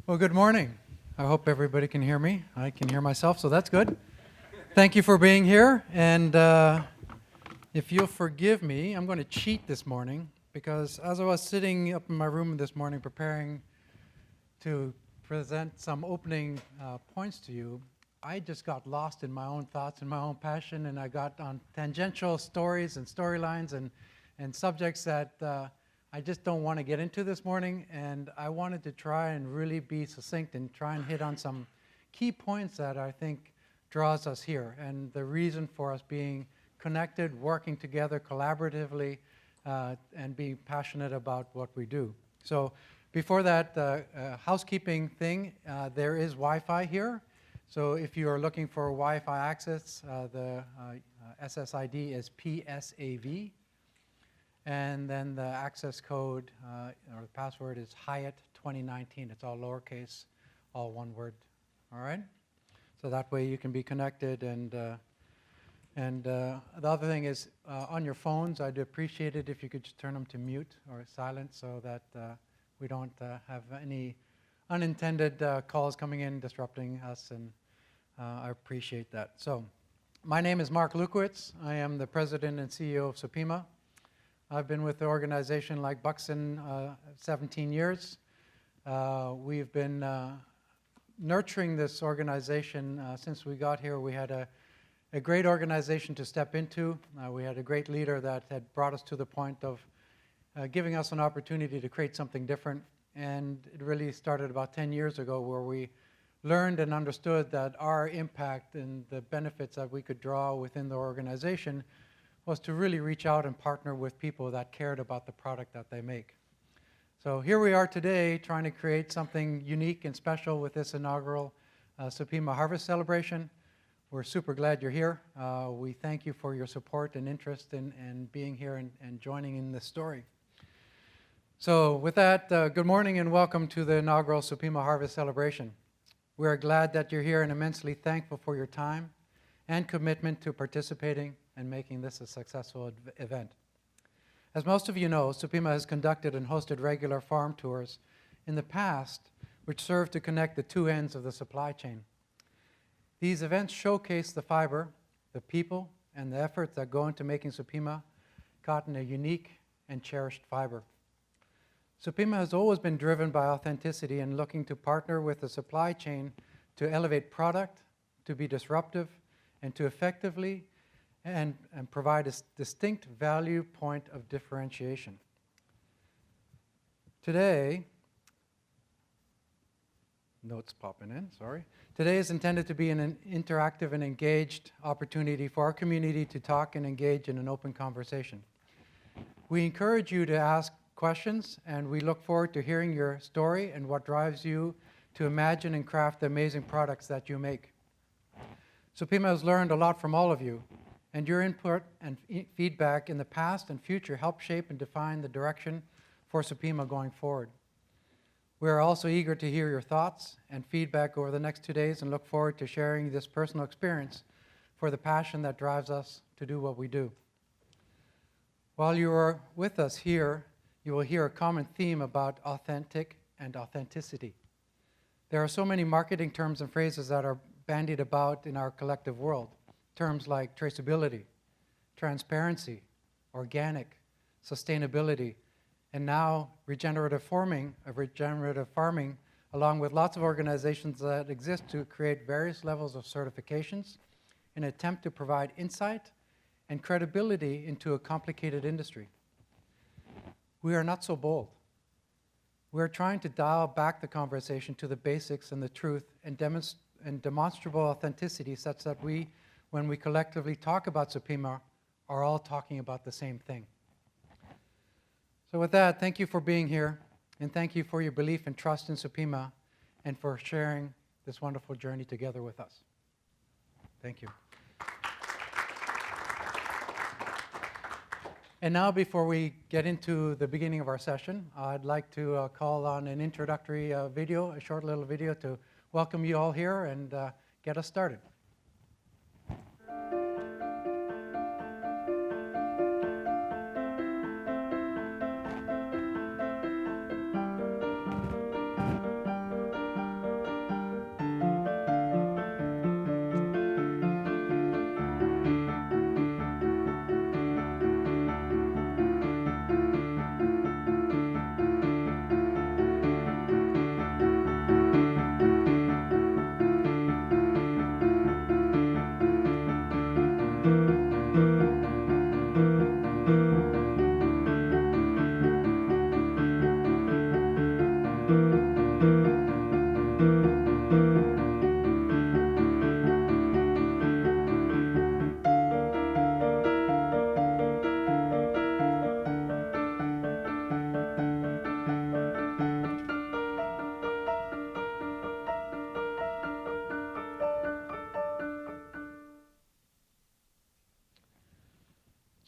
Well, good morning. I hope everybody can hear me. I can hear myself, so that's good. Thank you for being here. And if you'll forgive me, I'm going to cheat this morning because as I was sitting up in my room this morning preparing to present some opening points to you, I just got lost in my own thoughts and my own passion, and I got on tangential stories and storylines and subjects that I just don't want to get into this morning, and I wanted to try and really be succinct and try and hit on some key points that I think draws us here, and the reason for us being connected, working together collaboratively, and being passionate about what we do. So before that, housekeeping thing, there is Wi-Fi here. So if you are looking for Wi-Fi access, the SSID is PSAV. And then the access code or the password is Hyatt 2019. It's all lowercase, all one word. All right? So that way you can be connected. And the other thing is on your phones, I'd appreciate it if you could just turn them to mute or silent so that we don't have any unintended calls coming in disrupting us. And I appreciate that. So my name is Mark Lukowitz. I am the president and CEO of Supima. I've been with the organization like Buxton 17 years. We've been nurturing this organization since we got here. We had a great organization to step into. We had a great leader that had brought us to the point of giving us an opportunity to create something different. And it really started about 10 years ago where we learned and understood that our impact and the benefits that we could draw within the organization was to really reach out and partner with people that cared about the product that they make. So here we are today trying to create something unique and special with this inaugural Supima Harvest Celebration. We're super glad you're here. We thank you for your support and interest in being here and joining in this story. So with that, good morning and welcome to the inaugural Supima Harvest Celebration. We are glad that you're here and immensely thankful for your time and commitment to participating and making this a successful event. As most of you know, Supima has conducted and hosted regular farm tours in the past, which serve to connect the two ends of the supply chain. These events showcase the fiber, the people, and the efforts that go into making Supima cotton a unique and cherished fiber. Supima has always been driven by authenticity and looking to partner with the supply chain to elevate product, to be disruptive, and to effectively and provide a distinct value point of differentiation. Today, notes popping in, sorry. Today is intended to be an interactive and engaged opportunity for our community to talk and engage in an open conversation. We encourage you to ask questions, and we look forward to hearing your story and what drives you to imagine and craft the amazing products that you make. Supima has learned a lot from all of you, and your input and feedback in the past and future help shape and define the direction for Supima going forward. We are also eager to hear your thoughts and feedback over the next 2 days and look forward to sharing this personal experience for the passion that drives us to do what we do. While you are with us here, you will hear a common theme about authentic and authenticity. There are so many marketing terms and phrases that are bandied about in our collective world. Terms like traceability, transparency, organic, sustainability, and now regenerative farming, along with lots of organizations that exist to create various levels of certifications in an attempt to provide insight and credibility into a complicated industry. We are not so bold. We are trying to dial back the conversation to the basics and the truth and demonstrable authenticity such that we, when we collectively talk about Supima, are all talking about the same thing. So with that, thank you for being here, and thank you for your belief and trust in Supima, and for sharing this wonderful journey together with us. Thank you. And now, before we get into the beginning of our session, I'd like to call on an introductory video, a short little video to welcome you all here and get us started.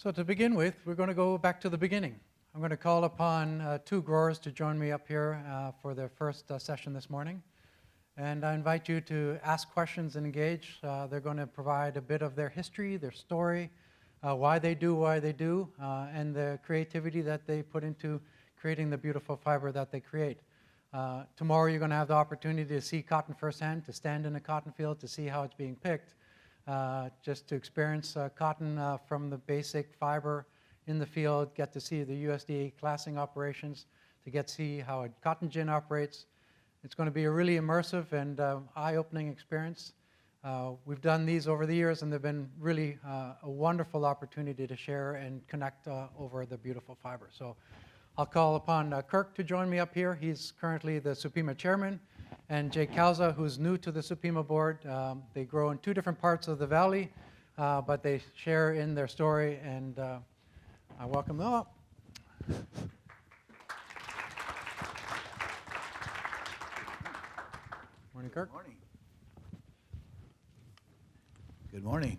So to begin with, we're going to go back to the beginning. I'm going to call upon two growers to join me up here for their first session this morning. And I invite you to ask questions and engage. They're going to provide a bit of their history, their story, why they do, and the creativity that they put into creating the beautiful fiber that they create. Tomorrow you're going to have the opportunity to see cotton firsthand, to stand in a cotton field, to see how it's being picked. Just to experience cotton from the basic fiber in the field, get to see the USDA classing operations, to get to see how a cotton gin operates. It's going to be a really immersive and eye-opening experience. We've done these over the years, and they've been really a wonderful opportunity to share and connect over the beautiful fiber. So I'll call upon Kirk to join me up here. He's currently the Supima chairman. And Jake Cauzza, who's new to the Supima board. They grow in two different parts of the valley, but they share in their story, and I welcome them up. Morning, Kirk. Morning. Good morning.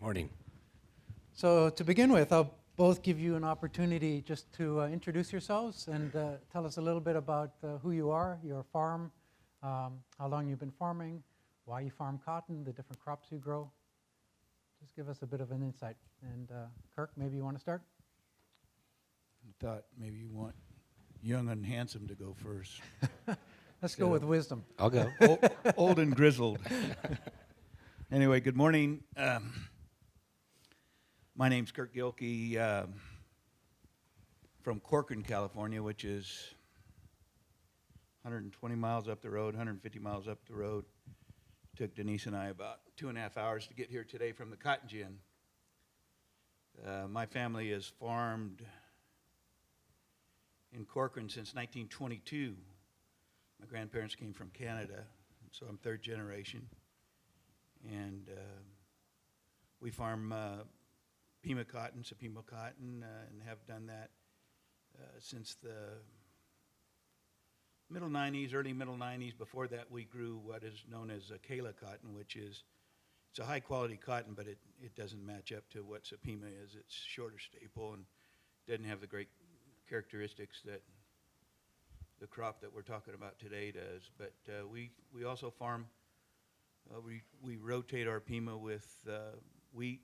Morning. So to begin with, I'll both give you an opportunity just to introduce yourselves and tell us a little bit about who you are, your farm, how long you've been farming, why you farm cotton, the different crops you grow. Just give us a bit of an insight. And Kirk, maybe you want to start? I thought maybe you want young and handsome to go first. Let's go with wisdom. I'll go. Old and grizzled. Anyway, good morning. My name's Kirk Gilke from Corcoran, California, which is 120 miles up the road, 150 miles up the road. Took Denise and I about 2.5 hours to get here today from the cotton gin. My family has farmed in Corcoran since 1922. My grandparents came from Canada, so I'm third generation. And we farm Supima Cotton, and have done that since the middle 90s, early middle 90s. Before that, we grew what is known as Calza cotton, which is, it's a high quality cotton, but it doesn't match up to what Supima is. It's shorter staple and doesn't have the great characteristics that the crop that we're talking about today does. But we also farm, we rotate our Pima with wheat,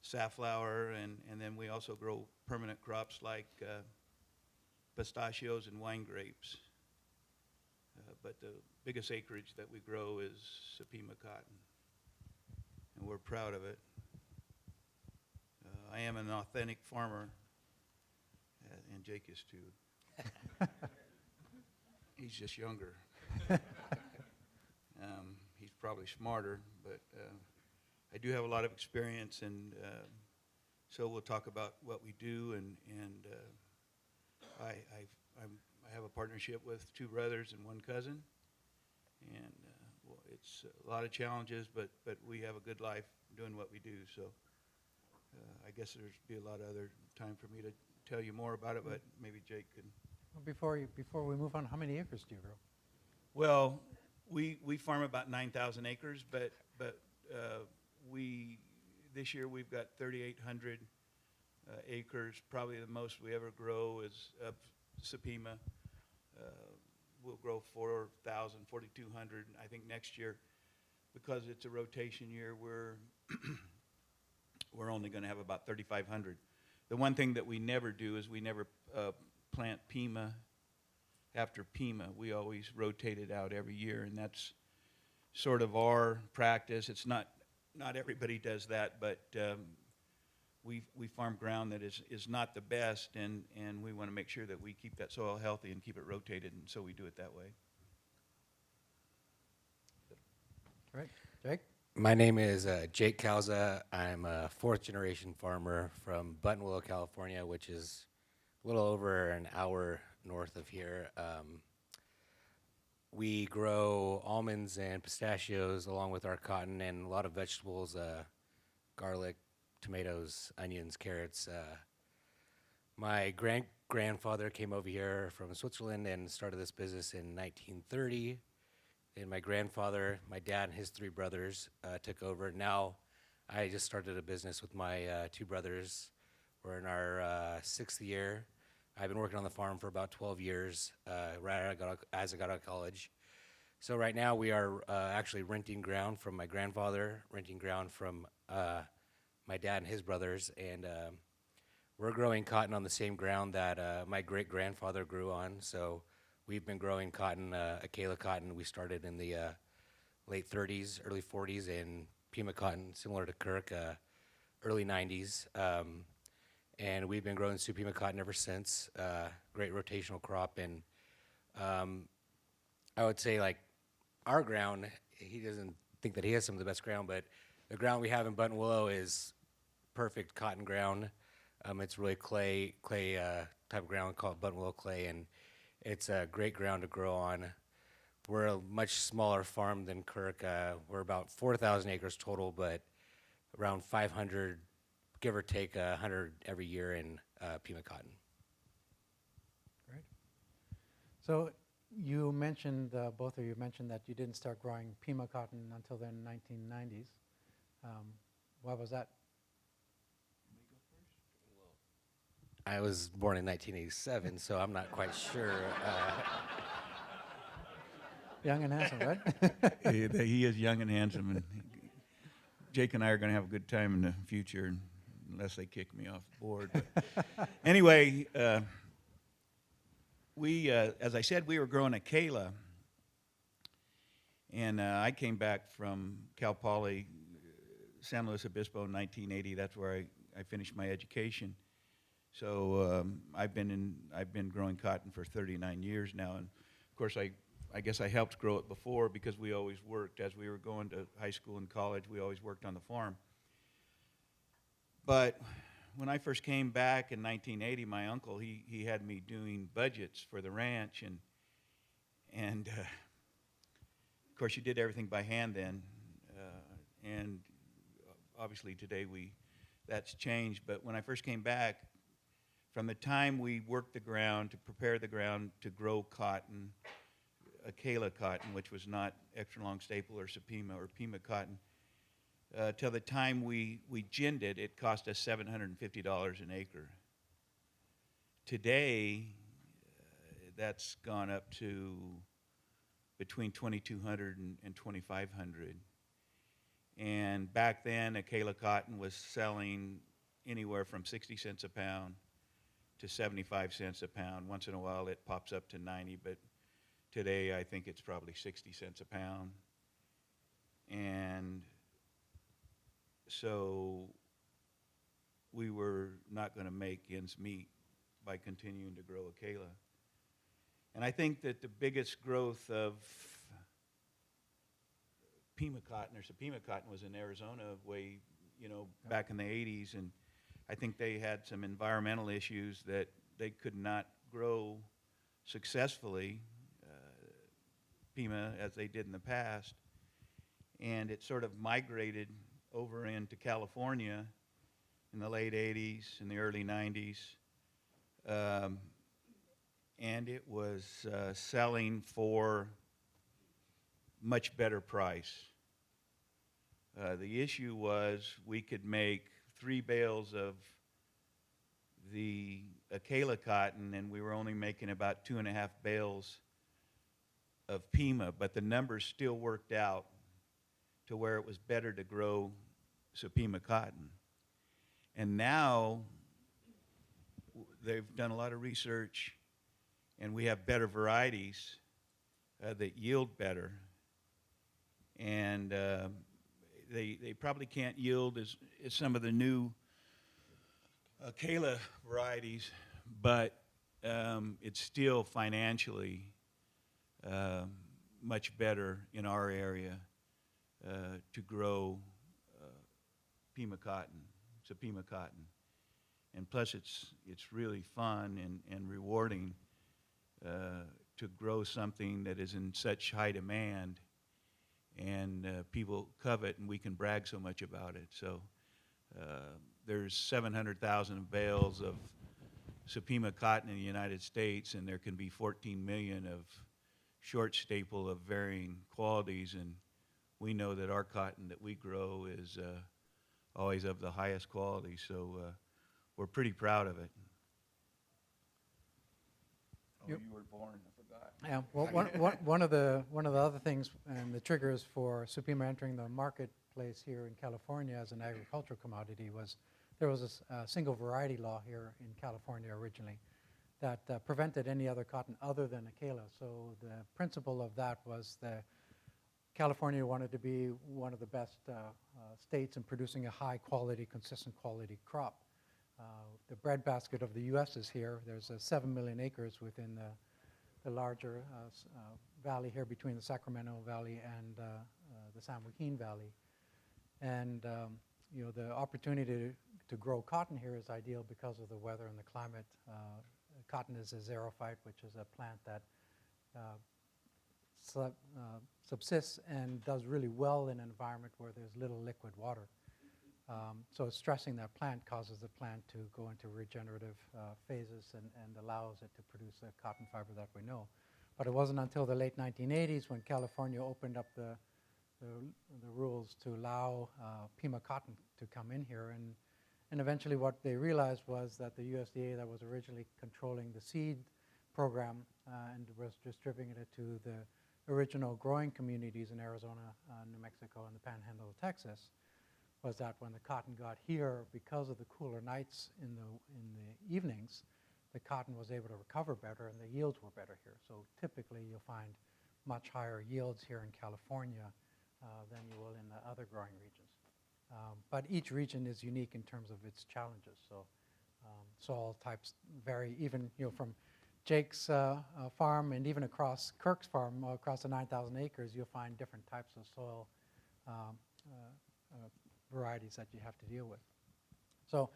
safflower, and then we also grow permanent crops like pistachios and wine grapes. But the biggest acreage that we grow is Supima cotton, and we're proud of it. I am an authentic farmer, and Jake is too. He's just younger. He's probably smarter, but I do have a lot of experience, and so we'll talk about what we do, and I have a partnership with two brothers and one cousin, and well, it's a lot of challenges, but we have a good life doing what we do. So I guess there's be a lot of other time for me to tell you more about it, but maybe Jake can. Well, before we move on, how many acres do you grow? Well, we farm about 9,000 acres, but this year we've got 3,800 acres. Probably the most we ever grow is Supima. We'll grow 4,000, 4,200. I think next year, because it's a rotation year, we're only going to have about 3,500. The one thing that we never do is we never plant Pima after Pima. We always rotate it out every year, and that's sort of our practice. It's not everybody does that, but we farm ground that is not the best, and we want to make sure that we keep that soil healthy and keep it rotated, and so we do it that way. All right, Jake? My name is Jake Cauzza. I'm a fourth generation farmer from Buttonwillow, California, which is a little over an hour north of here. We grow almonds and pistachios along with our cotton and a lot of vegetables, garlic, tomatoes, onions, carrots. My grandfather came over here from Switzerland and started this business in 1930. And my grandfather, my dad, and his three brothers took over. Now I just started a business with my two brothers. We're in our sixth year. I've been working on the farm for about 12 years, as I got out of college. So right now we are actually renting ground from my grandfather, renting ground from my dad and his brothers, and we're growing cotton on the same ground that my great-grandfather grew on. So we've been growing cotton, Acela cotton. We started in the late 30s, early 40s, and Supima Cotton, similar to Kirk, early 90s. And we've been growing Supima Cotton ever since. Great rotational crop, and I would say, like, our ground, he doesn't think that he has some of the best ground, but the ground we have in Buttonwillow is perfect cotton ground. It's really clay type of ground called Buttonwillow clay, and it's a great ground to grow on. We're a much smaller farm than Kirk. We're about 4,000 acres total, but around 500, give or take 100 every year in Supima Cotton. Great. So you mentioned, both of you mentioned that you didn't start growing Supima cotton until the 1990s. Why was that? I was born in 1987, so I'm not quite sure. Young and handsome, right? He is young and handsome, and Jake and I are going to have a good time in the future, unless they kick me off the board. But anyway, as I said, we were growing Acela, and I came back from Cal Poly, San Luis Obispo in 1980. That's where I finished my education. So I've been growing cotton for 39 years now, and of course I guess I helped grow it before because we always worked. As we were going to high school and college, we always worked on the farm. But when I first came back in 1980, my uncle, he had me doing budgets for the ranch, and of course you did everything by hand then, and obviously today that's changed. But when I first came back, from the time we worked the ground to prepare the ground to grow cotton, Acela cotton, which was not extra long staple or Supima or Supima cotton, till the time we ginned it, it cost us $750 an acre. Today, that's gone up to between $2,200 and $2,500. And back then, Acela cotton was selling anywhere from 60 cents a pound to 75 cents a pound. Once in a while, it pops up to 90, but today, I think it's probably 60 cents a pound. And so we were not going to make ends meet by continuing to grow Acela. And I think that the biggest growth of Supima cotton or Supima cotton was in Arizona back in the 80s, and I think they had some environmental issues that they could not grow successfully Supima as they did in the past, and it sort of migrated over into California in the late 80s and the early 90s, and it was selling for much better price. The issue was we could make 3 bales of the Acela cotton, and we were only making about 2.5 bales of Supima, but the numbers still worked out to where it was better to grow Supima cotton. And now they've done a lot of research, and we have better varieties that yield better. And they probably can't yield as some of the new Acela varieties, but it's still financially much better in our area to grow Supima cotton. And plus it's really fun and rewarding to grow something that is in such high demand, and people covet, and we can brag so much about it. So there's 700,000 bales of Supima cotton in the United States, and there can be 14 million of short staple of varying qualities, and we know that our cotton that we grow is always of the highest quality. So we're pretty proud of it. Oh, Yep. you were born, I forgot. Yeah, well, one of the other things and the triggers for Supima entering the marketplace here in California as an agricultural commodity was there was a single variety law here in California originally that prevented any other cotton other than Calza. So the principle of that was that California wanted to be one of the best states in producing a high quality, consistent quality crop. The breadbasket of the U.S. is here. There's 7 million acres within the larger valley here between the Sacramento Valley and the San Joaquin Valley. And you know, the opportunity to grow cotton here is ideal because of the weather and the climate. Cotton is a xerophyte, which is a plant that subsists and does really well in an environment where there's little liquid water. So stressing that plant causes the plant to go into regenerative phases and allows it to produce the cotton fiber that we know. But it wasn't until the late 1980s when California opened up the rules to allow Pima cotton to come in here. And eventually what they realized was that the USDA that was originally controlling the seed program and was distributing it to the original growing communities in Arizona, New Mexico, and the Panhandle of Texas, was that when the cotton got here, because of the cooler nights in the evenings, the cotton was able to recover better and the yields were better here. So typically you'll find much higher yields here in California than you will in the other growing regions. But each region is unique in terms of its challenges. So soil types vary, even from Jake's farm and even across Kirk's farm, across the 9,000 acres, you'll find different types of soil varieties that you have to deal with. So,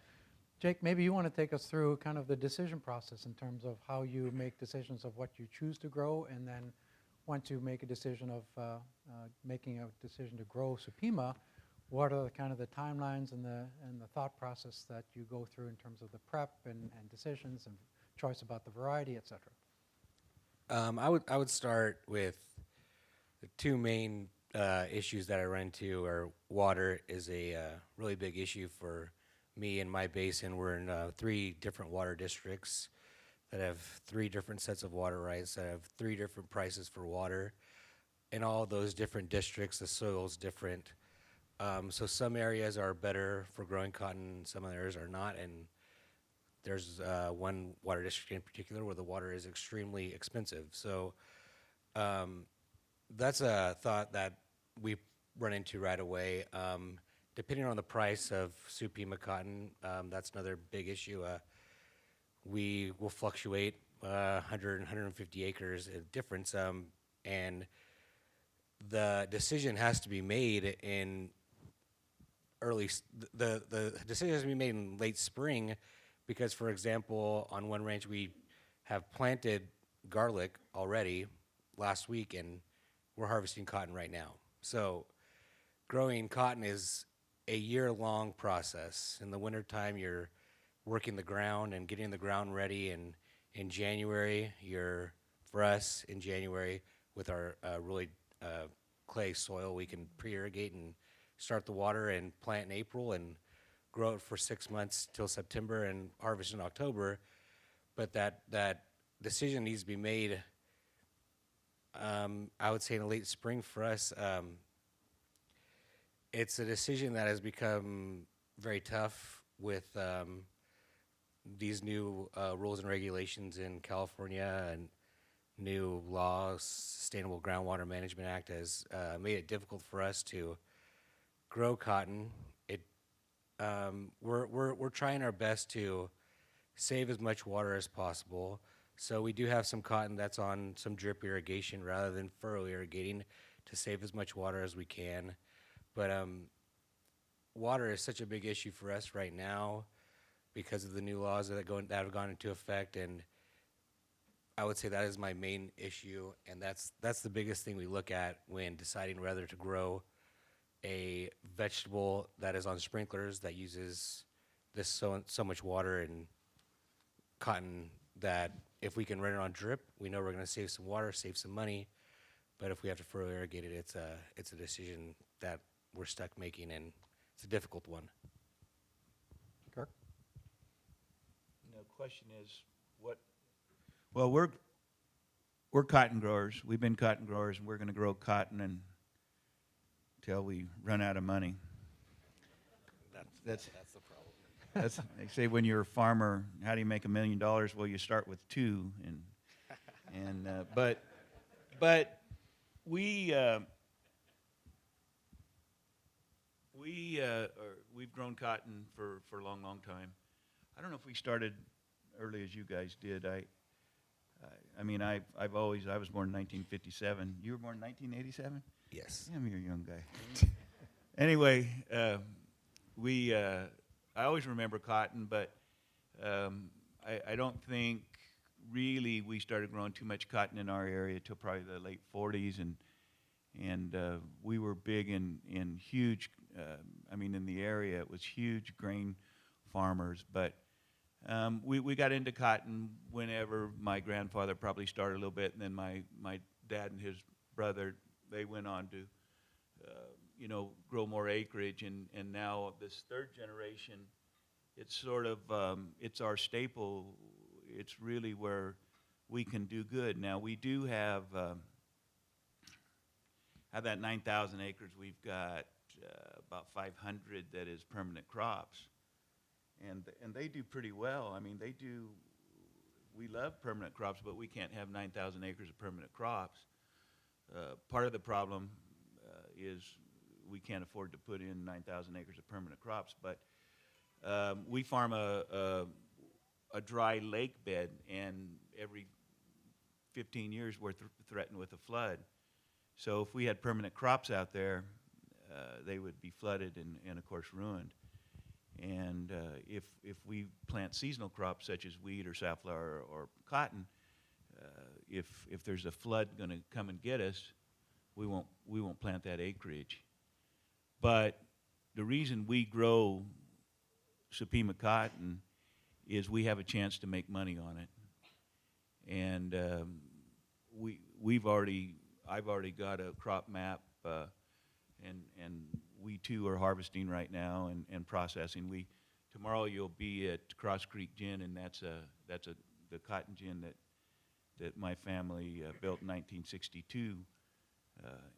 Jake, maybe you want to take us through kind of the decision process in terms of how you make decisions of what you choose to grow, and then once you make a decision of making a decision to grow Supima, what are kind of the timelines and the thought process that you go through in terms of the prep and decisions and choice about the variety, et cetera? I would start with the two main issues that I run into are water is a really big issue for me and my basin. We're in 3 different water districts that have 3 different sets of water rights, that have 3 different prices for water. In all those different districts, the soil's different. So some areas are better for growing cotton, some areas are not, and there's one water district in particular where the water is extremely expensive. So that's a thought that we run into right away. Depending on the price of Supima cotton, that's another big issue. We will fluctuate 100, 150 acres difference, and the decision has to be made in the decision has to be made in late spring, because, for example, on one ranch we have planted garlic already last week, and we're harvesting cotton right now. So growing cotton is a year-long process. In the wintertime, you're working the ground and getting the ground ready, and in January, for us, in January, with our really clay soil, we can pre-irrigate and start the water and plant in April and grow it for 6 months till September and harvest in October. But that decision needs to be made, I would say, in the late spring for us. It's a decision that has become very tough with these new rules and regulations in California, and new laws. Sustainable Groundwater Management Act has made it difficult for us to grow cotton. We're trying our best to save as much water as possible. So we do have some cotton that's on some drip irrigation rather than furrow irrigating to save as much water as we can. But water is such a big issue for us right now because of the new laws that have gone into effect, and I would say that is my main issue, and that's the biggest thing we look at when deciding whether to grow a vegetable that is on sprinklers that uses this so much water, and cotton that if we can run it on drip, we know we're going to save some water, save some money. But if we have to furrow irrigate it, it's a decision that we're stuck making, and it's a difficult one. question is what? Well, we're cotton growers. We've been cotton growers, and we're going to grow cotton until we run out of money. That's the problem. That's, they say when you're a farmer, how do you make $1 million? Well, you start with 2, but we've grown cotton for a long time. I don't know if we started early as you guys did. I was born in 1957. You were born in 1987? Yes. Yeah, you're a young guy. Anyway, I always remember cotton, but I don't think really we started growing too much cotton in our area till probably the late 40s, and we were big in huge, in the area it was huge grain farmers, but we got into cotton whenever my grandfather probably started a little bit, and then my dad and his brother, they went on to grow more acreage, and now this third generation, it's sort of, it's our staple. It's really where we can do good. Now, we do have that 9,000 acres. We've got about 500 that is permanent crops, and they do pretty well. I mean, we love permanent crops, but we can't have 9,000 acres of permanent crops. Part of the problem is we can't afford to put in 9,000 acres of permanent crops, but we farm a dry lake bed, and every 15 years we're threatened with a flood. So if we had permanent crops out there, they would be flooded and of course ruined. And if we plant seasonal crops such as wheat or safflower or cotton, if there's a flood going to come and get us, we won't plant that acreage. But the reason we grow Supima cotton is we have a chance to make money on it, and I've already got a crop map, and we too are harvesting right now and processing. Tomorrow you'll be at Cross Creek Gin, and that's the cotton gin that my family built in 1962,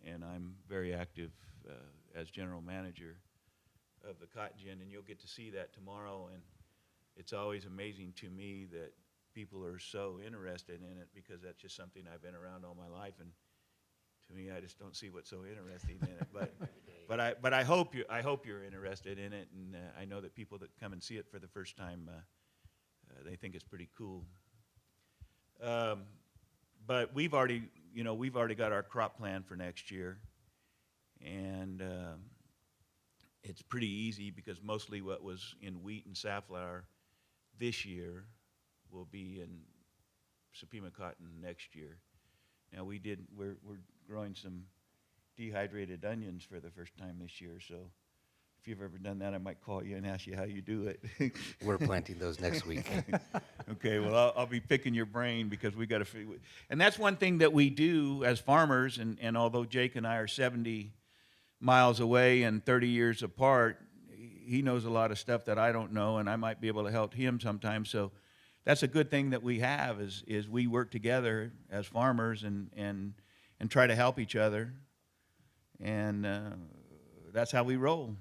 and I'm very active as general manager of the cotton gin, and you'll get to see that tomorrow. And it's always amazing to me that people are so interested in it, because that's just something I've been around all my life, and to me, I just don't see what's so interesting in it. But I hope you're interested in it, and I know that people that come and see it for the first time, they think it's pretty cool. But we've already got our crop plan for next year, and it's pretty easy, because mostly what was in wheat and safflower this year will be in Supima cotton next year. Now we're growing some dehydrated onions for the first time this year, so if you've ever done that, I might call you and ask you how you do it. We're planting those next week. Okay, well, I'll be picking your brain, because we got to figure. And that's one thing that we do as farmers, and although Jake and I are 70 miles away and 30 years apart, he knows a lot of stuff that I don't know, and I might be able to help him sometimes. So that's a good thing that we have, is we work together as farmers and try to help each other, and that's how we roll.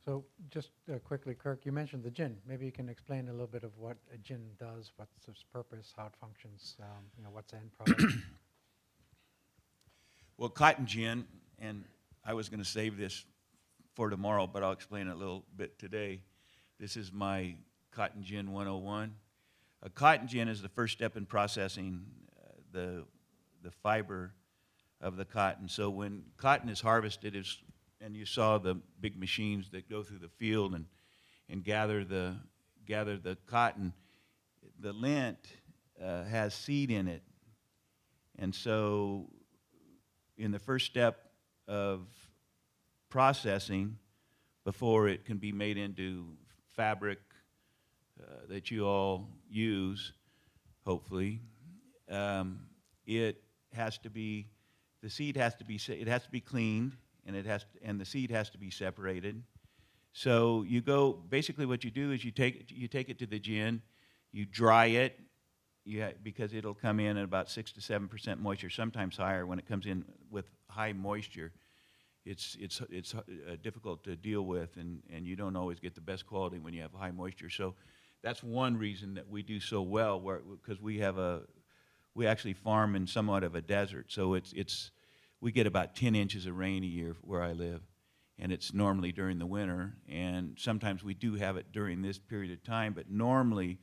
So just quickly, Kirk, you mentioned the gin. Maybe you can explain a little bit of what a gin does, what's its purpose, how it functions, what's the end product. Well, cotton gin, and I was going to save this for tomorrow, but I'll explain it a little bit today. This is my cotton gin 101. A cotton gin is the first step in processing the fiber of the cotton. So when cotton is harvested, and you saw the big machines that go through the field and gather the cotton, the lint has seed in it, and so in the first step of processing, before it can be made into fabric that you all use, hopefully, it has to be, the seed has to be, it has to be cleaned, and the seed has to be separated. So you go, basically what you do is you take it to the gin, you dry it, because it'll come in at about 6 to 7% moisture, sometimes higher. When it comes in with high moisture, it's difficult to deal with, and you don't always get the best quality when you have high moisture. So that's one reason that we do so well, because we actually farm in somewhat of a desert. So we get about 10 inches of rain a year where I live, and it's normally during the winter, and sometimes we do have it during this period of time, but normally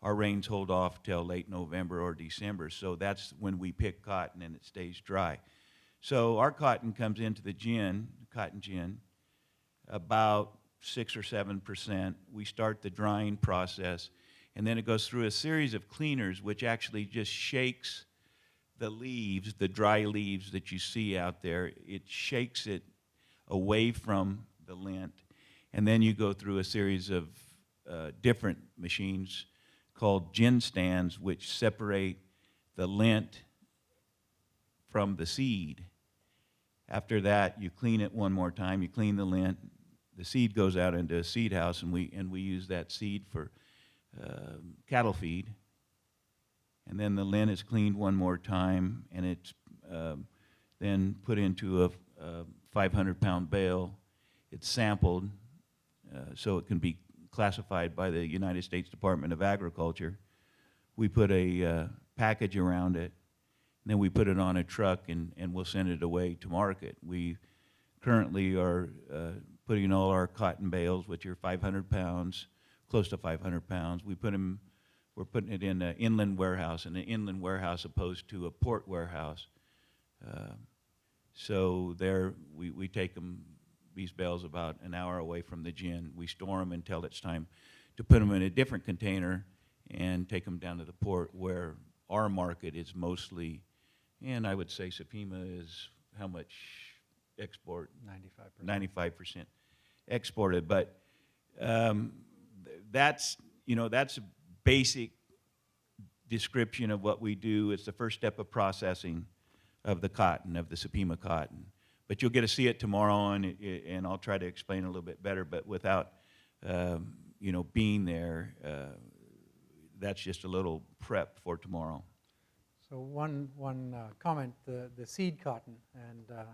our rains hold off till late November or December, so that's when we pick cotton and it stays dry. So our cotton comes into the cotton gin, about 6 or 7%. We start the drying process, and then it goes through a series of cleaners, which actually just shakes the leaves, the dry leaves that you see out there. It shakes it away from the lint, and then you go through a series of different machines called gin stands, which separate the lint from the seed. After that, you clean it one more time. You clean the lint. The seed goes out into a seed house, and we use that seed for cattle feed. And then the lint is cleaned one more time, and it's then put into a 500-pound bale. It's sampled so it can be classified by the United States Department of Agriculture. We put a package around it, and then we put it on a truck, and we'll send it away to market. We currently are putting all our cotton bales, which are 500 pounds, close to 500 pounds. We're putting it in an inland warehouse, opposed to a port warehouse. So there, we take these bales about an hour away from the gin. We store them until it's time to put them in a different container and take them down to the port, where our market is mostly, and I would say Supima is how much export? 95%. 95% exported. But that's a basic description of what we do. It's the first step of processing of the cotton, of the Supima cotton. But you'll get to see it tomorrow, and I'll try to explain a little bit better. But without being there, that's just a little prep for tomorrow. So one comment, the seed cotton, and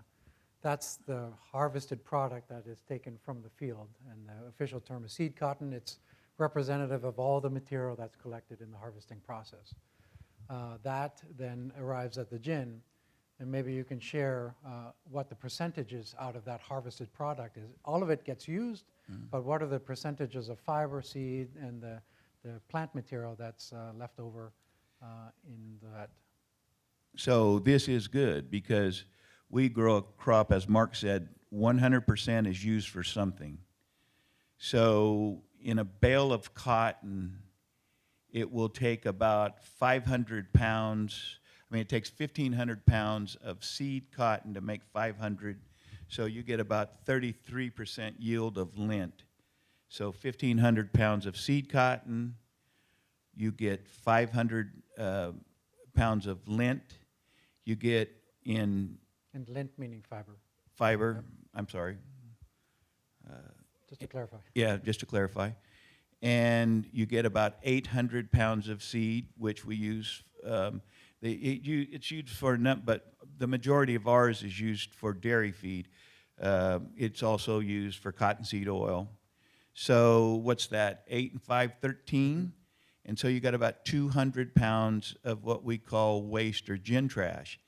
that's the harvested product that is taken from the field. And the official term is seed cotton. It's representative of all the material that's collected in the harvesting process. That then arrives at the gin, and maybe you can share what the percentages out of that harvested product is. All of it gets used, but what are the percentages of fiber, seed, and the plant material that's left over in that? So this is good, because we grow a crop, as Mark said, 100% is used for something. So in a bale of cotton, it will take about 500 pounds. It takes 1,500 pounds of seed cotton to make 500, so you get about 33% yield of lint. So 1,500 pounds of seed cotton, you get 500 pounds of lint. You get in... And lint meaning fiber. Fiber, Yep. I'm sorry. Just to clarify. Yeah, just to clarify. And you get about 800 pounds of seed, which we use... it's used for nut, but the majority of ours is used for dairy feed. It's also used for cottonseed oil. So what's that? 8 and 5, 13. And so you got about 200 pounds of what we call waste or gin trash.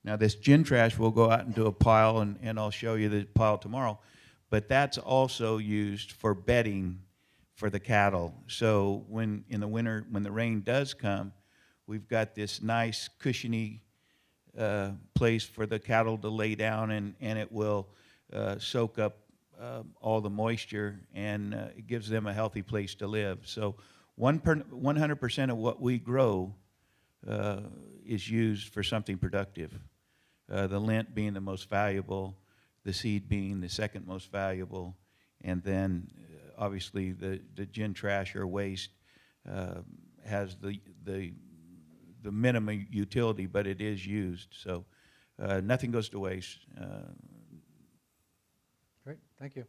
Now this gin trash will go out into a pile, and I'll show you the pile tomorrow. But that's also used for bedding for the cattle. So when in the winter, when the rain does come, we've got this nice cushiony place for the cattle to lay down, and it will soak up all the moisture, and it gives them a healthy place to live. So 100% of what we grow is used for something productive. The lint being the most valuable, the seed being the second most valuable, and then obviously the gin trash or waste has the minimum utility, but it is used. So nothing goes to waste. Great, thank you.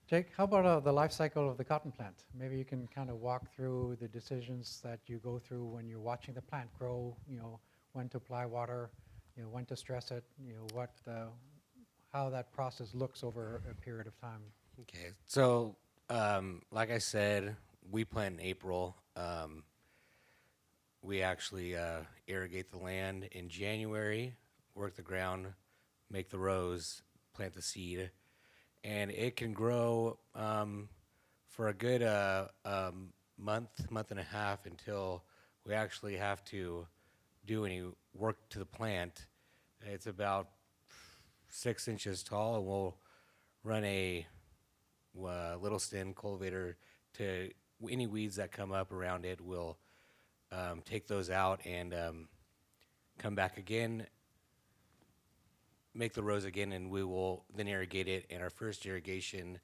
Jake, how about the life cycle of the cotton plant? Maybe you can kind of walk through the decisions that you go through when you're watching the plant grow, when to apply water, when to stress it, how that process looks over a period of time. Okay, so like I said, we plant in April. We actually irrigate the land in January, work the ground, make the rows, plant the seed, and it can grow for a good month and a half until we actually have to do any work to the plant. It's about 6 inches tall, and we'll run a little stem cultivator to any weeds that come up around it. We'll take those out and come back again, make the rows again, and we will then irrigate it. And our first irrigation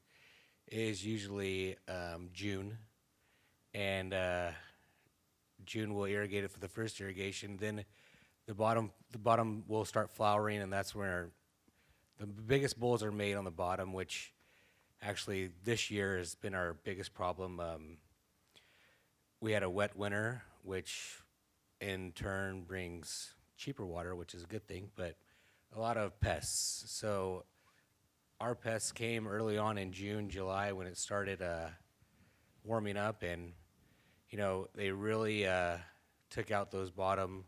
is usually June, and June we'll irrigate it for the first irrigation. Then the bottom will start flowering, and that's where the biggest bolls are made on the bottom, which actually this year has been our biggest problem. We had a wet winter, which in turn brings cheaper water, which is a good thing, but a lot of pests. So our pests came early on in June, July, when it started warming up, and they really took out those bottom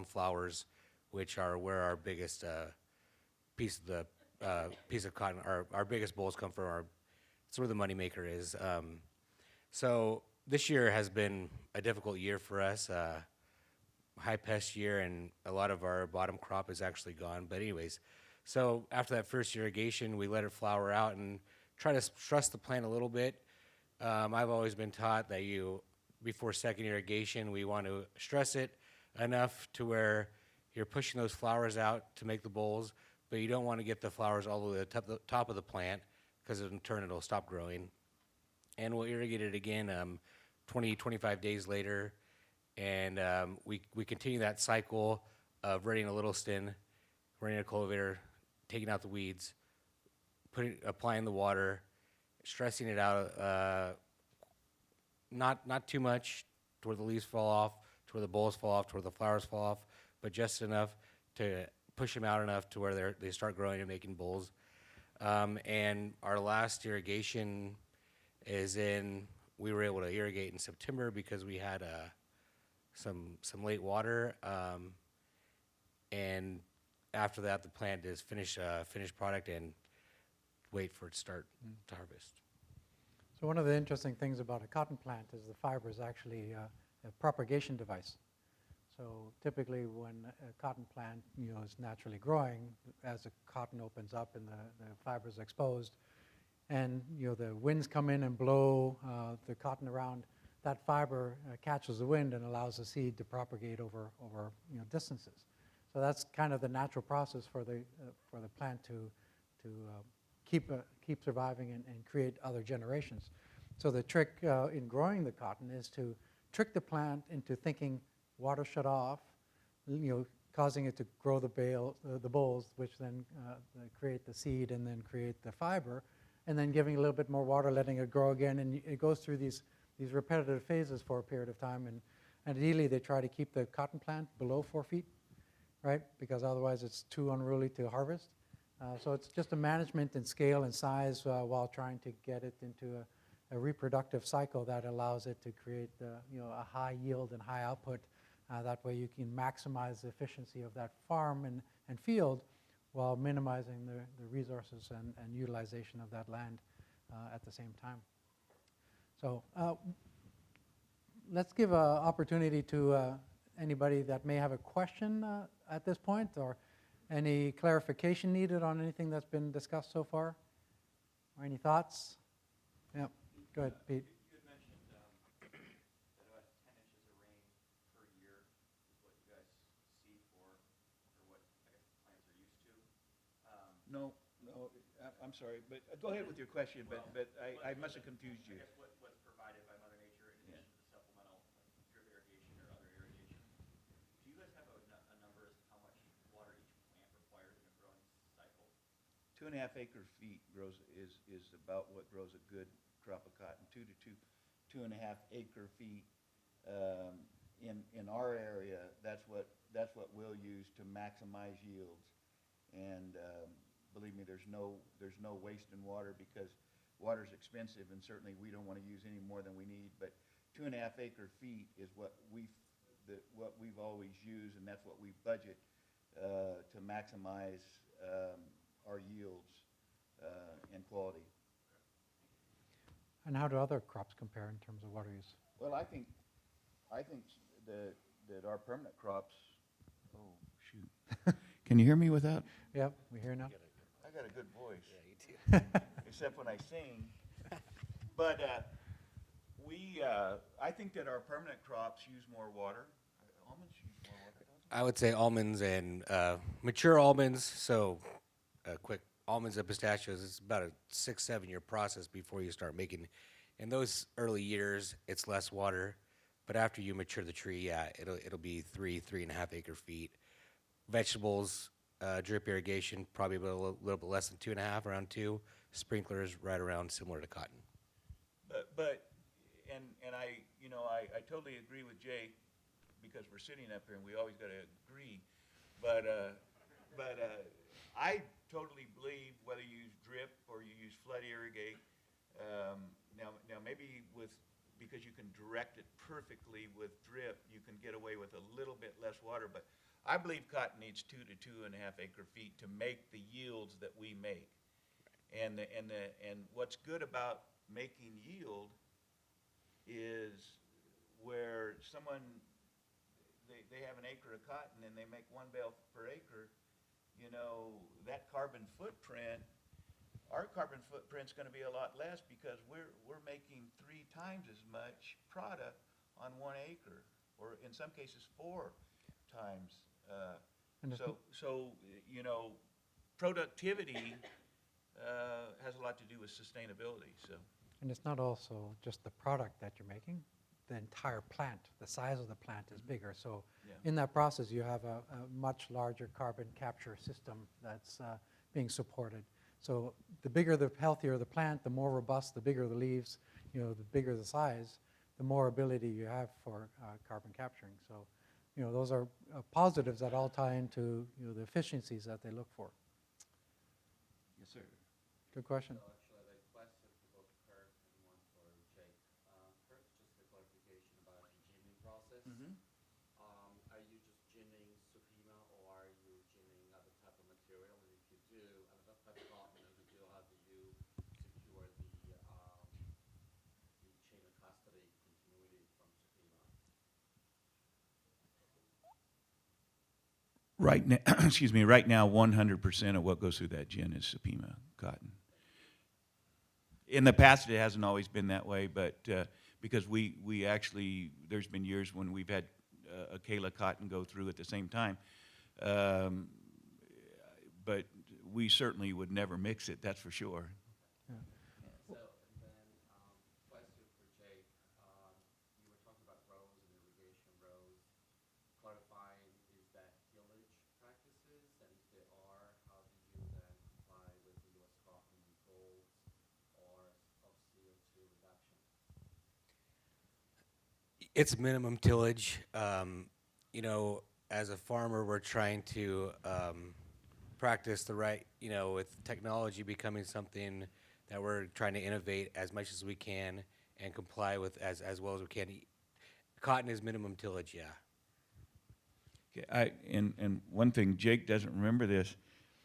flowers, which are where our biggest piece of cotton, our biggest bolls come from. It's where the moneymaker is. So this year has been a difficult year for us, high pest year, and a lot of our bottom crop is actually gone. But anyways, so after that first irrigation, we let it flower out and try to stress the plant a little bit. I've always been taught that before second irrigation, we want to stress it enough to where you're pushing those flowers out to make the bolls, but you don't want to get the flowers all the way to the top of the plant, because in turn it'll stop growing. And we'll irrigate it again 25 days later, and we continue that cycle of running a little stem, running a cultivator, taking out the weeds, applying the water, stressing it out, not too much to where the leaves fall off, to where the bolls fall off, to where the flowers fall off, but just enough to push them out enough to where they start growing and making bolls. And our last irrigation we were able to irrigate in September because we had some late water, and after that the plant is finished product and wait for it to start to harvest. So one of the interesting things about a cotton plant is the fiber is actually a propagation device. So typically when a cotton plant is naturally growing, as the cotton opens up and the fiber is exposed, and the winds come in and blow the cotton around, that fiber catches the wind and allows the seed to propagate over distances. So that's kind of the natural process for the plant to keep surviving and create other generations. So the trick in growing the cotton is to trick the plant into thinking water shut off, causing it to grow the bolls, which then create the seed and then create the fiber, and then giving a little bit more water, letting it grow again, and it goes through these repetitive phases for a period of time. And ideally, they try to keep the cotton plant below 4 feet, right? Because otherwise, it's too unruly to harvest. So it's just a management in scale and size while trying to get it into a reproductive cycle that allows it to create a high yield and high output. That way, you can maximize the efficiency of that farm and field, while minimizing the resources and utilization of that land at the same time. So let's give an opportunity to anybody that may have a question at this point, or any clarification needed on anything that's been discussed so far, or any thoughts? Yeah, go ahead, Pete. You had mentioned that about 10 inches of rain per year is what you guys see for, or what I guess the plants are used to. No, I'm sorry, but go ahead with your question, but I must have confused you. I guess what's provided by Mother Nature in addition to the supplemental drip irrigation or other irrigation. Do you guys have a number as to how much water each plant requires in a growing cycle? 2.5 acre feet is about what grows a good crop of cotton. 2.5 acre feet in our area. That's what we'll use to maximize yields. And believe me, there's no waste in water because water's expensive, and certainly we don't want to use any more than we need. But 2.5 acre feet is what we've always used, and that's what we budget to maximize our yields and quality. And how do other crops compare in terms of water use? Well, I think that our permanent crops. Oh shoot! Can you hear me without? Yep, we hear now. I got a good voice. Yeah, you too. Except when I sing. But I think that our permanent crops use more water. Almonds use more water, don't they? I would say almonds and mature almonds. So, quick almonds and pistachios. It's about a 6-7 year process before you start making. In those early years, it's less water, but after you mature the tree, yeah, it'll be 3.5 acre feet. Vegetables, drip irrigation, probably about a little bit less than 2.5, around 2. Sprinklers, right around similar to cotton. But I totally agree with Jake because we're sitting up here and we always got to agree. But I totally believe whether you use drip or you use flood irrigate. Now maybe because you can direct it perfectly with drip, you can get away with a little bit less water. But I believe cotton needs 2 to 2.5 acre feet to make the yields that we make. And what's good about making yield is where someone they have an acre of cotton and they make 1 bale per acre. You know, that carbon footprint, our carbon footprint's going to be a lot less because we're making 3 times as much product on 1 acre, or in some cases 4 times. So you know, productivity has a lot to do with sustainability. So. And it's not also just the product that you're making. The entire plant, the size of the plant is bigger. So Yeah. in that process, you have a much larger carbon capture system that's being supported. So the bigger, the healthier the plant, the more robust, the bigger the leaves, you know, the bigger the size, the more ability you have for carbon capturing. So, you know, those are positives that all tie into, you know, the efficiencies that they look for. Yes, sir. Good question. So actually, I have a question for both Kirk and one for Jake. Kirk, just a clarification about the ginning process. Mm-hmm. Are you just ginning Supima, or are you ginning other type of material? And if you do, other type of cotton, and if you do, how do you secure the chain of custody continuity from Supima? Right now, excuse me. Right now, 100% of what goes through that gin is Supima cotton. In the past, it hasn't always been that way, but because we actually, there's been years when we've had a Calza cotton go through at the same time, but we certainly would never mix it. That's for sure. Yeah. So, and then, question for Jake. You were talking about rows and irrigation rows. Clarifying, is that tillage practices? And if they are, how do you then comply with the U.S. cotton goals or of CO2 reduction? It's minimum tillage. You know, as a farmer, we're trying to practice the right, you know, with technology becoming something that we're trying to innovate as much as we can and comply with as well as we can. Cotton is minimum tillage, yeah. Okay, and one thing, Jake doesn't remember this,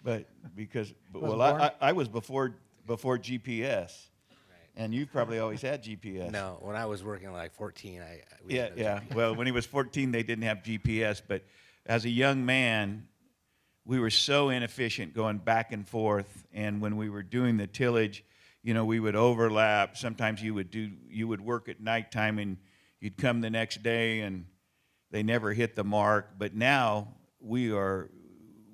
but because born? I was before GPS, and you probably always had GPS. No, when I was working like 14, we Yeah, didn't know yeah. GPS. Well, when he was 14, they didn't have GPS, but as a young man, we were so inefficient going back and forth, and when we were doing the tillage, you know, we would overlap. Sometimes you would work at nighttime, and you'd come the next day, and they never hit the mark. But now we are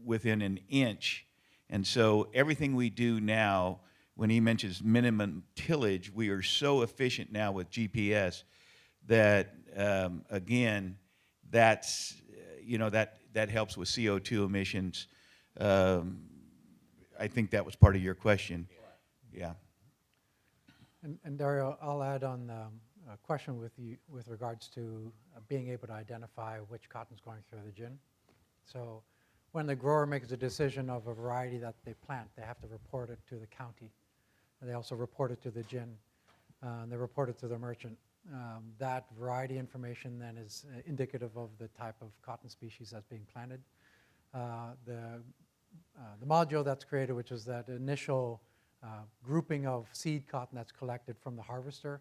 within an inch, and so everything we do now, when he mentions minimum tillage, we are so efficient now with GPS that again, that's you know that helps with CO2 emissions. I think that was part of your question. Yeah. And Dario, I'll add on a question with you with regards to being able to identify which cotton's going through the gin. So when the grower makes a decision of a variety that they plant, they have to report it to the county. And they also report it to the gin. And they report it to the merchant. That variety information then is indicative of the type of cotton species that's being planted. The module that's created, which is that initial grouping of seed cotton that's collected from the harvester,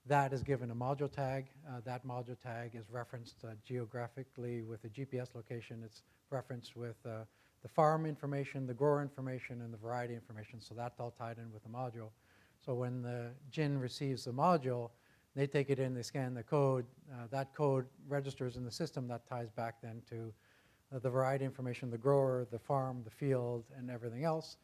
that is given a module tag. That module tag is referenced geographically with a GPS location. It's referenced with the farm information, the grower information, and the variety information. So that's all tied in with the module. So when the gin receives the module, they take it in, they scan the code. That code registers in the system that ties back then to the variety information, the grower, the farm, the field, and everything else.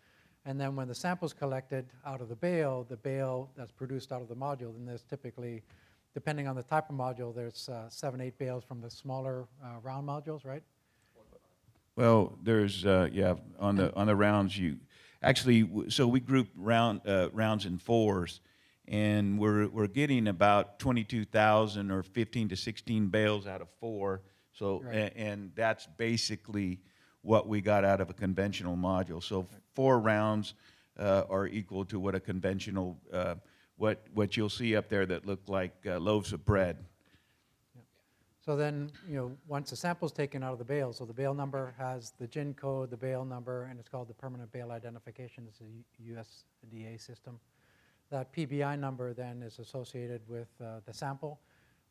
And then when the sample's collected out of the bale that's produced out of the module, then there's typically, depending on the type of module, there's 7, 8 bales from the smaller round modules, right? Well, there's on the rounds so we group rounds in 4s, and we're getting about 22,000 or 15 to 16 bales out of 4. So right. and that's basically what we got out of a conventional module. So 4 rounds are equal to what a conventional what you'll see up there that look like loaves of bread. So then, once the sample's taken out of the bale, so the bale number has the gin code, the bale number, and it's called the permanent bale identification. It's a USDA system. That PBI number then is associated with the sample.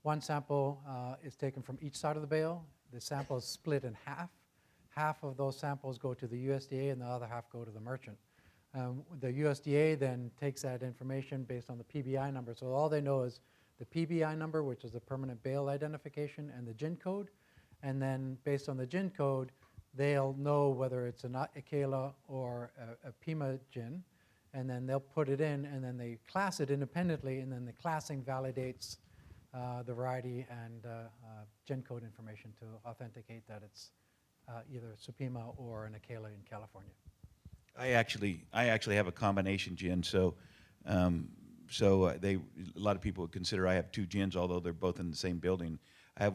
One sample is taken from each side of the bale. The sample is split in half. Half of those samples go to the USDA and the other half go to the merchant. The USDA then takes that information based on the PBI number. So all they know is the PBI number, which is the permanent bale identification, and the gin code. And then based on the gin code, they'll know whether it's a Calza or a Pima gin. And then they'll put it in, and then they class it independently, and then the classing validates the variety and gin code information to authenticate that it's either Supima or an Calza in California. I actually have a combination gin, so a lot of people would consider I have 2 gins, although they're both in the same building. I have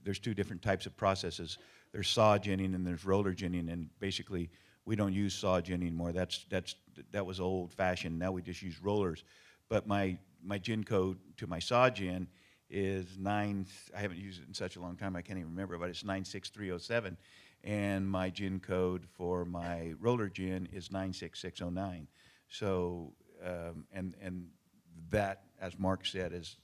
there's 2 different types of processes. There's saw ginning and there's roller ginning, and basically we don't use saw gin anymore. That was old fashioned. Now we just use rollers. But my gin code to my saw gin is 9. I haven't used it in such a long time I can't even remember, but it's 96307, and my gin code for my roller gin is 96609. So and that, as Mark said, is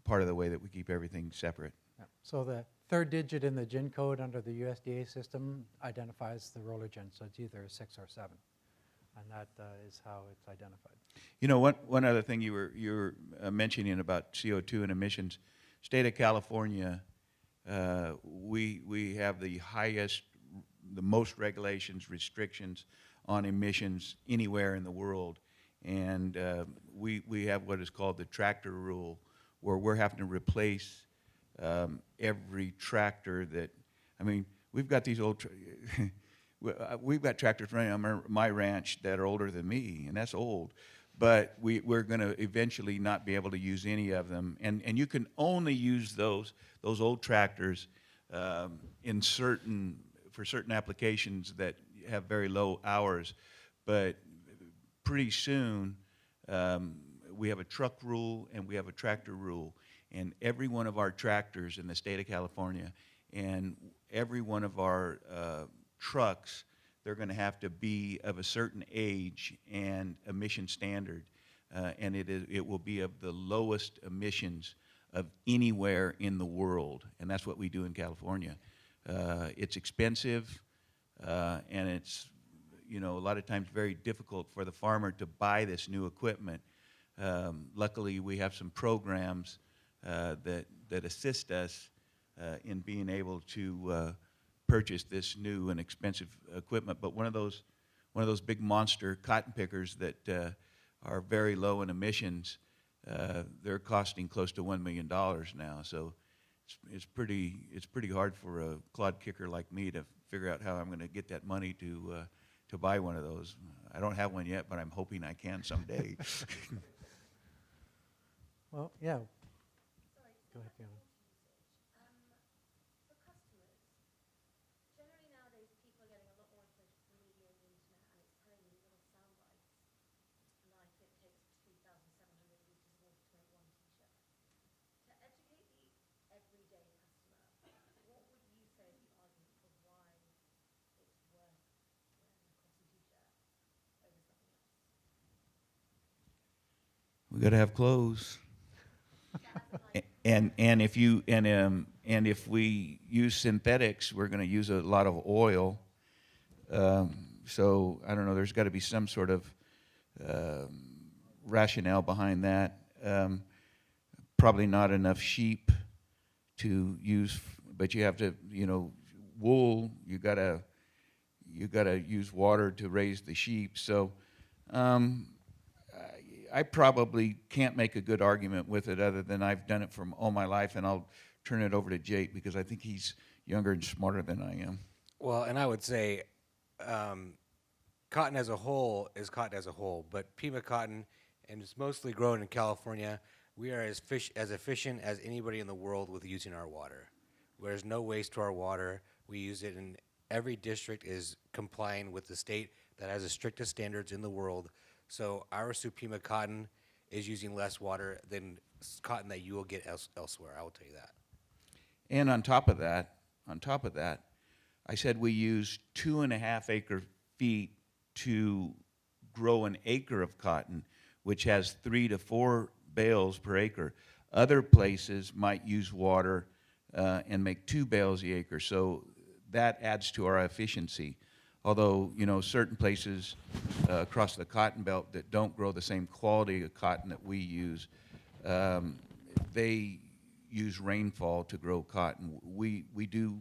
part of the way that we keep everything separate. Yeah. So the 3rd digit in the gin code under the USDA system identifies the roller gin, so it's either a 6 or 7, and that is how it's identified. One other thing you were mentioning about CO2 and emissions. State of California, we have the most regulations, restrictions on emissions anywhere in the world, and we have what is called the tractor rule, where we're having to replace every tractor that, we've got these old, we've got tractors running on my ranch that are older than me, and that's old. But we're going to eventually not be able to use any of them, and you can only use those old tractors for certain applications that have very low hours. But pretty soon we have a truck rule and we have a tractor rule, and every one of our tractors in the state of California and every one of our trucks, they're going to have to be of a certain age and emission standard, and it will be of the lowest emissions of anywhere in the world, and that's what we do in California. It's expensive, and it's a lot of times very difficult for the farmer to buy this new equipment. Luckily, we have some programs that assist us in being able to purchase this new and expensive equipment. But one of those big monster cotton pickers that are very low in emissions, they're costing close to $1 million now. So it's pretty hard for a clod kicker like me to figure out how I'm going to get that money to to buy one of those. I don't have one yet, but I'm hoping I can someday. Well, yeah. Go ahead, Fiona. For customers, generally nowadays people are getting a lot more information from the media and the internet, and it's telling you little sound bites, like it takes 2,700 litres of water to make one t-shirt. To educate the everyday customer, what would you say is the argument for why it's worth wearing a cotton t-shirt over something else? We got to have clothes. And if you and if we use synthetics, we're going to use a lot of oil. So I don't know. There's got to be some sort of rationale behind that. Probably not enough sheep to use, but you have to, wool. You gotta use water to raise the sheep. So. I probably can't make a good argument with it other than I've done it for all my life, and I'll turn it over to Jake because I think he's younger and smarter than I am. Well, and I would say cotton as a whole is cotton as a whole, but Pima cotton, and it's mostly grown in California, we are as efficient as anybody in the world with using our water. There's no waste to our water. We use it in every district is complying with the state that has the strictest standards in the world. So our Supima cotton is using less water than cotton that you will get elsewhere. I will tell you that. And on top of that, I said we use 2.5 acre feet to grow an acre of cotton, which has 3 to 4 bales per acre. Other places might use water and make 2 bales the acre. So that adds to our efficiency. Although, certain places across the cotton belt that don't grow the same quality of cotton that we use, they use rainfall to grow cotton. We do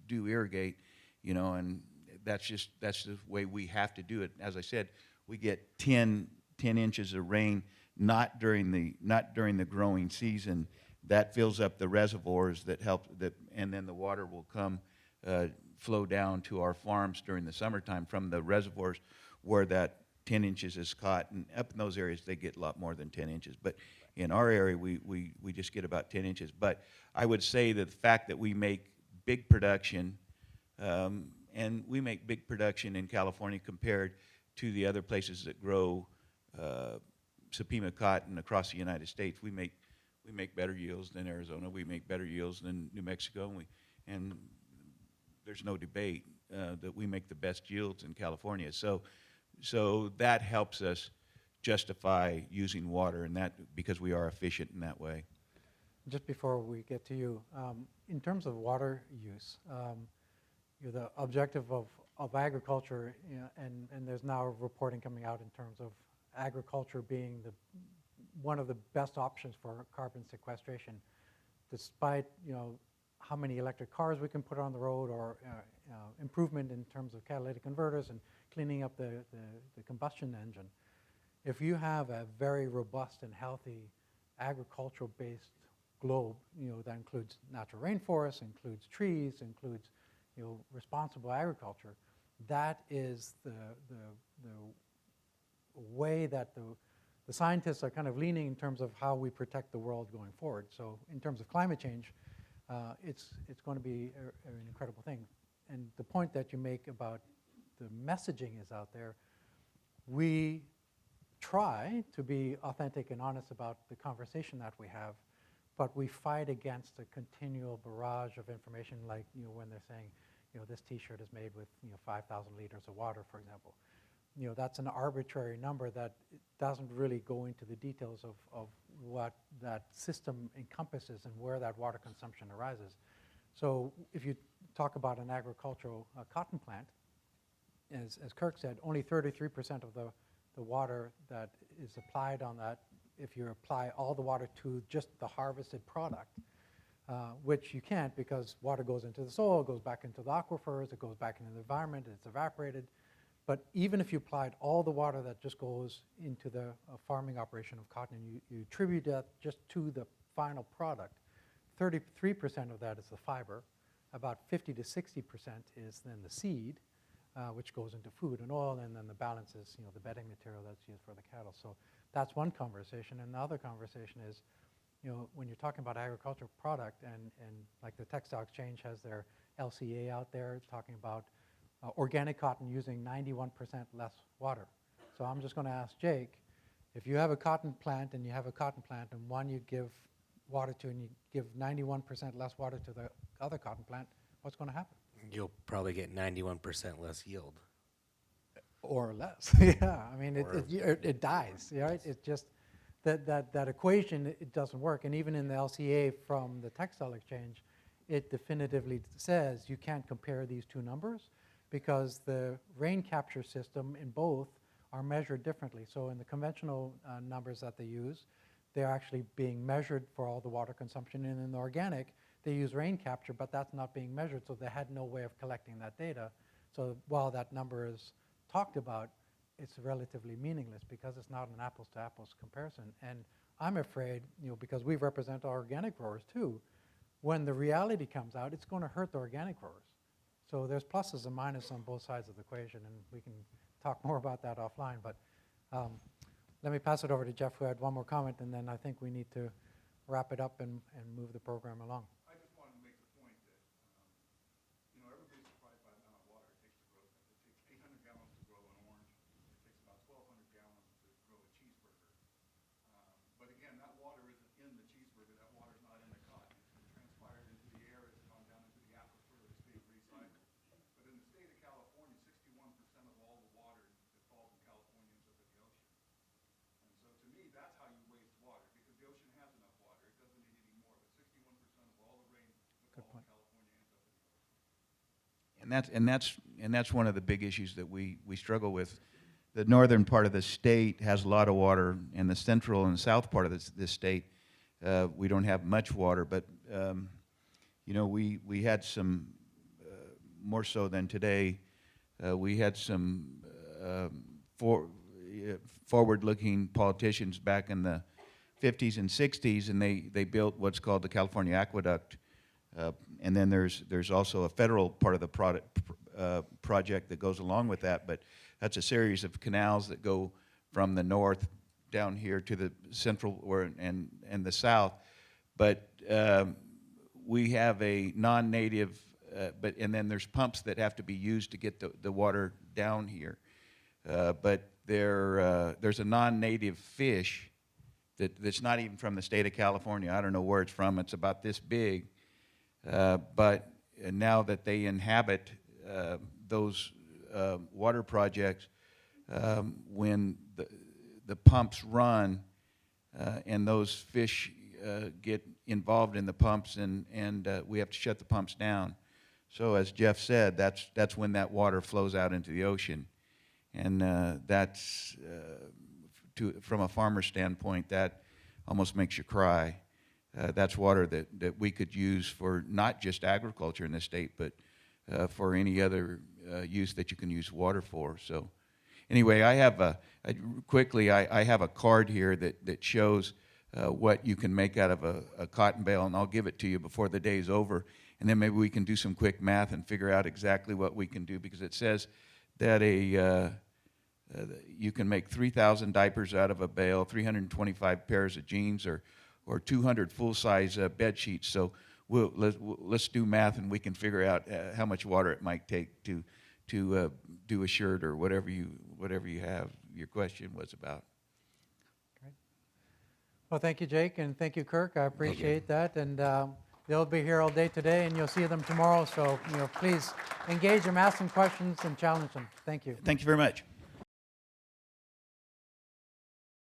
irrigate, and that's the way we have to do it. As I said, we get 10 inches of rain, not during the growing season. That fills up the reservoirs and then the water will come. Flow down to our farms during the summertime from the reservoirs where that 10 inches is caught. And up in those areas, they get a lot more than 10 inches. But in our area, we just get about 10 inches. But I would say that the fact that we make big production, and we make big production in California compared to the other places that grow Supima cotton across the United States, we make better yields than Arizona. We make better yields than New Mexico. And there's no debate that we make the best yields in California. So that helps us justify using water, and that because we are efficient in that way. Just before we get to you, in terms of water use, the objective of agriculture, and there's now reporting coming out in terms of agriculture being one of the best options for carbon sequestration, despite how many electric cars we can put on the road, or improvement in terms of catalytic converters and cleaning up the combustion engine. If you have a very robust and healthy agricultural-based globe, that includes natural rainforests, includes trees, includes responsible agriculture, that is the way that the scientists are kind of leaning in terms of how we protect the world going forward. So in terms of climate change, it's going to be an incredible thing. And the point that you make about the messaging is out there. We try to be authentic and honest about the conversation that we have, but we fight against a continual barrage of information, like when they're saying, this T-shirt is made with 5,000 liters of water, for example. That's an arbitrary number that doesn't really go into the details of what that system encompasses and where that water consumption arises. So if you talk about an agricultural cotton plant, as Kirk said, only 33% of the water that is applied on that, if you apply all the water to just the harvested product, which you can't because water goes into the soil, goes back into the aquifers, it goes back into the environment, it's evaporated. But even if you applied all the water that just goes into the farming operation of cotton, and you attribute that just to the final product, 33% of that is the fiber, about 50 to 60% is then the seed, which goes into food and oil, and then the balance is, the bedding material that's used for the cattle. So that's one conversation. And the other conversation is, when you're talking about agricultural product, and like the Textile Exchange has their LCA out there talking about organic cotton using 91% less water. So I'm just going to ask Jake, if you have a cotton plant and you have a cotton plant and one you give water to and you give 91% less water to the other cotton plant, what's going to happen? You'll probably get 91% less yield. Or less. Yeah, I mean, it dies, right? It just, that equation, it doesn't work. And even in the LCA from the Textile Exchange, it definitively says you can't compare these two numbers because the rain capture system in both are measured differently. So in the conventional numbers that they use, they're actually being measured for all the water consumption. And in the organic, they use rain capture, but that's not being measured, so they had no way of collecting that data. So while that number is talked about, it's relatively meaningless because it's not an apples-to-apples comparison. And I'm afraid, because we represent our organic growers too, when the reality comes out, it's going to hurt the organic growers. So there's pluses and minuses on both sides of the equation, and we can talk more about that offline. But let me pass it over to Jeff, who had one more comment, and then I think we need to wrap it up and move the program along. I just wanted to make the point that, everybody's surprised by the amount of water it takes to grow. It takes 800 gallons to grow an orange. It takes about 1,200 gallons to grow a cheeseburger. But again, that water isn't in the cheeseburger. That water's not in the cotton. It's been transpired into the air. It's gone down into the aquifer. It's being recycled. But in the state of California, 61% of all the water that falls in California ends up in the ocean. And so to me, that's how you waste water, because the ocean has enough water. It doesn't need any more. But 61% of all the rain that falls in California ends up in the ocean. And that's one of the big issues that we struggle with. The northern part of the state has a lot of water, and the central and south part of this state, we don't have much water. But we had some more so than today. We had some forward-looking politicians back in the 50s and 60s, and they built what's called the California Aqueduct. And then there's also a federal part of the project that goes along with that, but that's a series of canals that go from the north down here to the central and the south. But we have a non-native, and then there's pumps that have to be used to get the water down here. But there's a non-native fish that's not even from the state of California. I don't know where it's from. It's about this big. But now that they inhabit those water projects, when the pumps run and those fish get involved in the pumps, and we have to shut the pumps down. So as Jeff said, that's when that water flows out into the ocean. And that's, from a farmer standpoint, that almost makes you cry. That's water that we could use for not just agriculture in the state, but for any other use that you can use water for. So anyway, I have I have a card here that shows what you can make out of a cotton bale, and I'll give it to you before the day's over. And then maybe we can do some quick math and figure out exactly what we can do, because it says that you can make 3,000 diapers out of a bale, 325 pairs of jeans, or 200 full-size bed sheets. So let's do math, and we can figure out how much water it might take to do a shirt or whatever you have. Your question was about. Great. Well, thank you, Jake, and thank you, Kirk. I appreciate that. And they'll be here all day today, and you'll see them tomorrow. So please engage them, ask them questions, and challenge them. Thank you. Thank you very much.